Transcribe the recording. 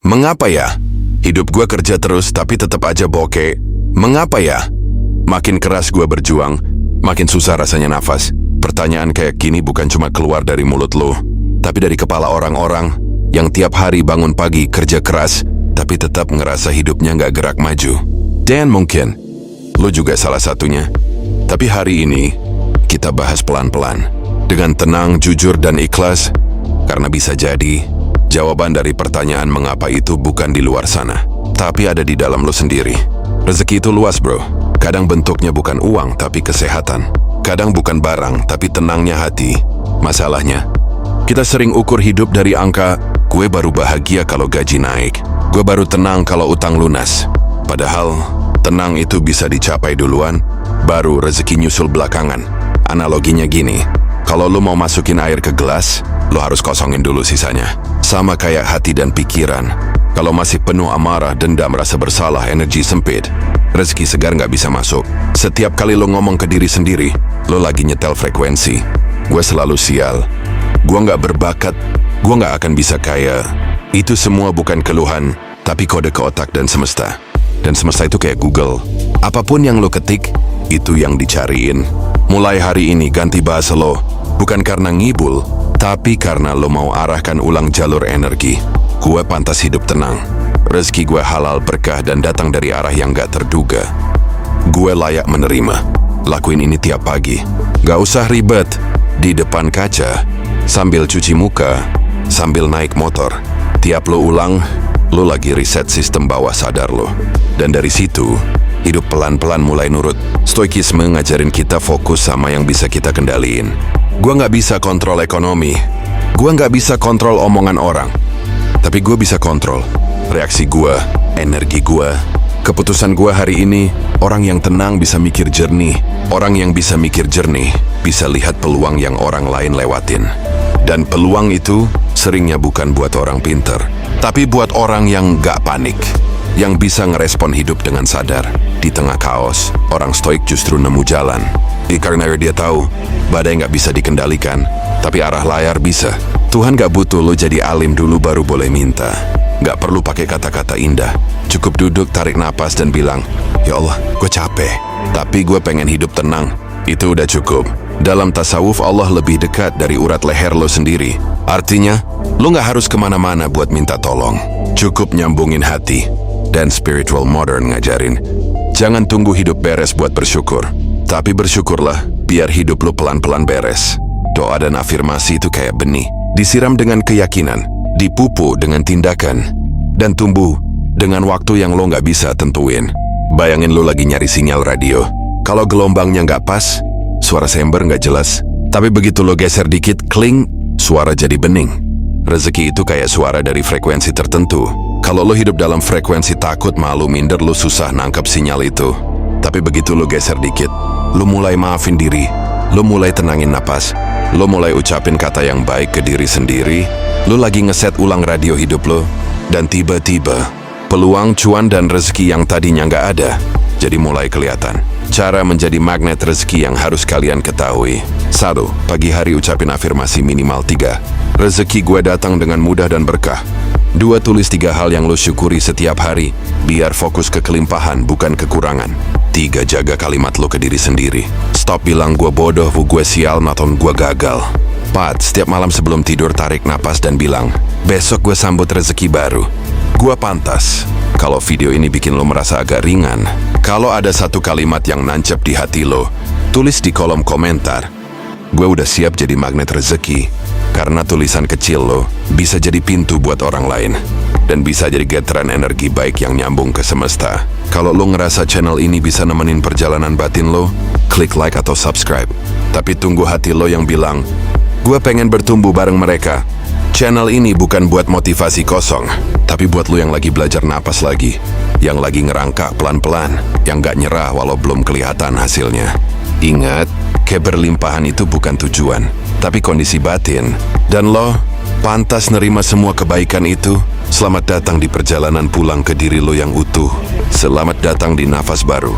Mengapa ya? Hidup gue kerja terus tapi tetap aja bokeh. Mengapa ya? Makin keras gue berjuang, makin susah rasanya nafas. Pertanyaan kayak gini bukan cuma keluar dari mulut lo, tapi dari kepala orang-orang yang tiap hari bangun pagi kerja keras, tapi tetap ngerasa hidupnya nggak gerak maju. Dan mungkin lo juga salah satunya. Tapi hari ini kita bahas pelan-pelan, dengan tenang, jujur, dan ikhlas, karena bisa jadi jawaban dari pertanyaan mengapa itu bukan di luar sana, tapi ada di dalam lo sendiri. Rezeki itu luas, bro. Kadang bentuknya bukan uang, tapi kesehatan. Kadang bukan barang, tapi tenangnya hati. Masalahnya, kita sering ukur hidup dari angka, gue baru bahagia kalau gaji naik. Gue baru tenang kalau utang lunas. Padahal, tenang itu bisa dicapai duluan, baru rezeki nyusul belakangan. Analoginya gini, kalau lo mau masukin air ke gelas, lo harus kosongin dulu sisanya. Sama kayak hati dan pikiran. Kalau masih penuh amarah, dendam, rasa bersalah, energi sempit, rezeki segar nggak bisa masuk. Setiap kali lo ngomong ke diri sendiri, lo lagi nyetel frekuensi. Gue selalu sial. Gue nggak berbakat. Gue nggak akan bisa kaya. Itu semua bukan keluhan, tapi kode ke otak dan semesta. Dan semesta itu kayak Google. Apapun yang lo ketik, itu yang dicariin. Mulai hari ini ganti bahasa lo. Bukan karena ngibul, tapi karena lo mau arahkan ulang jalur energi. Gue pantas hidup tenang. Rezeki gue halal, berkah, dan datang dari arah yang gak terduga. Gue layak menerima. Lakuin ini tiap pagi. Gak usah ribet. Di depan kaca, sambil cuci muka, sambil naik motor. Tiap lo ulang, lo lagi reset sistem bawah sadar lo. Dan dari situ, hidup pelan-pelan mulai nurut. Stoikisme ngajarin kita fokus sama yang bisa kita kendaliin. Gue gak bisa kontrol ekonomi. Gue gak bisa kontrol omongan orang. Tapi gue bisa kontrol reaksi gue, energi gue, keputusan gue hari ini. Orang yang tenang bisa mikir jernih. Orang yang bisa mikir jernih bisa lihat peluang yang orang lain lewatin. Dan peluang itu seringnya bukan buat orang pinter, tapi buat orang yang gak panik, yang bisa ngerespon hidup dengan sadar. Di tengah kaos, orang stoik justru nemu jalan. Karena dia tahu badai gak bisa dikendalikan, tapi arah layar bisa. Tuhan gak butuh lo jadi alim dulu baru boleh minta. Gak perlu pakai kata-kata indah. Cukup duduk, tarik napas, dan bilang, "Ya Allah, gue capek, tapi gue pengen hidup tenang." Itu udah cukup. Dalam tasawuf, Allah lebih dekat dari urat leher lo sendiri. Artinya, lo gak harus kemana-mana buat minta tolong. Cukup nyambungin hati. Dan spiritual modern ngajarin, jangan tunggu hidup beres buat bersyukur, tapi bersyukurlah biar hidup lo pelan-pelan beres. Doa dan afirmasi itu kayak benih. Disiram dengan keyakinan, dipupuk dengan tindakan, dan tumbuh dengan waktu yang lo nggak bisa tentuin. Bayangin lo lagi nyari sinyal radio. Kalau gelombangnya nggak pas, suara sember nggak jelas. Tapi begitu lo geser dikit, kling, suara jadi bening. Rezeki itu kayak suara dari frekuensi tertentu. Kalau lo hidup dalam frekuensi takut, malu, minder, lo susah nangkep sinyal itu. Tapi begitu lo geser dikit, lo mulai maafin diri, lo mulai tenangin napas, lo mulai ucapin kata yang baik ke diri sendiri, lo lagi ngeset ulang radio hidup lo, dan tiba-tiba peluang, cuan, dan rezeki yang tadinya nggak ada jadi mulai kelihatan. Cara menjadi magnet rezeki yang harus kalian ketahui. 1. Pagi hari ucapin afirmasi minimal 3. Rezeki gue datang dengan mudah dan berkah. 2. Tulis 3 hal yang lo syukuri setiap hari, biar fokus ke kelimpahan bukan kekurangan. 3. Jaga kalimat lo ke diri sendiri. Stop bilang gue bodoh, gue sial, atau gue gagal. 4. Setiap malam sebelum tidur tarik napas dan bilang, besok gue sambut rezeki baru. Gue pantas. Kalau video ini bikin lo merasa agak ringan, kalau ada satu kalimat yang nancep di hati lo, tulis di kolom komentar. Gue udah siap jadi magnet rezeki. Karena tulisan kecil lo bisa jadi pintu buat orang lain, dan bisa jadi getaran energi baik yang nyambung ke semesta. Kalau lo ngerasa channel ini bisa nemenin perjalanan batin lo, klik like atau subscribe. Tapi tunggu hati lo yang bilang, gue pengen bertumbuh bareng mereka. Channel ini bukan buat motivasi kosong, tapi buat lo yang lagi belajar napas lagi, yang lagi ngerangkak pelan-pelan, yang gak nyerah walau belum kelihatan hasilnya. Ingat, keberlimpahan itu bukan tujuan, tapi kondisi batin. Dan lo pantas nerima semua kebaikan itu. Selamat datang di perjalanan pulang ke diri lo yang utuh. Selamat datang di nafas baru.